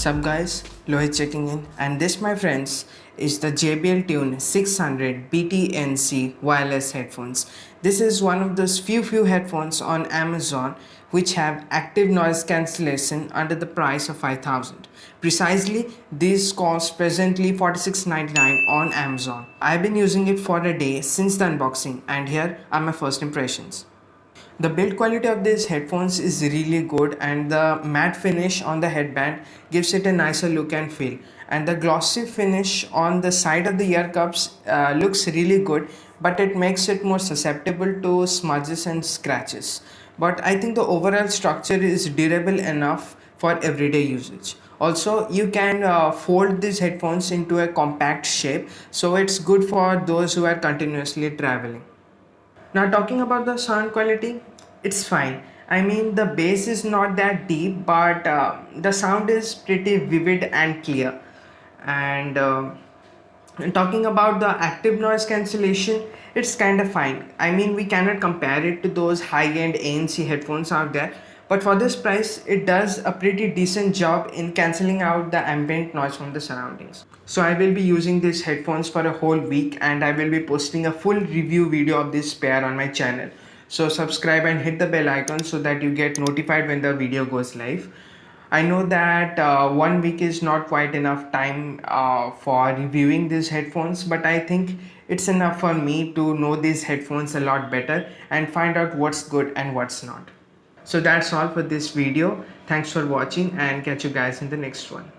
Sup guys, Lohit checking in, and this my friends is the JBL Tune 600 BTNC wireless headphones. This is one of those few headphones on Amazon which have active noise cancellation under the price of 5,000. Precisely, this costs presently $46.99 on Amazon. I've been using it for a day since the unboxing, and here are my first impressions. The build quality of these headphones is really good, and the matte finish on the headband gives it a nicer look and feel, and the glossy finish on the side of the ear cups looks really good, but it makes it more susceptible to smudges and scratches. But I think the overall structure is durable enough for everyday usage. Also, you can fold these headphones into a compact shape, so it's good for those who are continuously traveling. Now, talking about the sound quality, it's fine. I mean, the bass is not that deep, but the sound is pretty vivid and clear. And talking about the active noise cancellation, it's kind of fine. I mean, we cannot compare it to those high-end ANC headphones out there, but for this price, it does a pretty decent job in cancelling out the ambient noise from the surroundings. So I will be using these headphones for a whole week, and I will be posting a full review video of this pair on my channel. So subscribe and hit the bell icon so that you get notified when the video goes live. I know that 1 week is not quite enough time for reviewing these headphones, but I think it's enough for me to know these headphones a lot better and find out what's good and what's not. So that's all for this video. Thanks for watching, and catch you guys in the next one.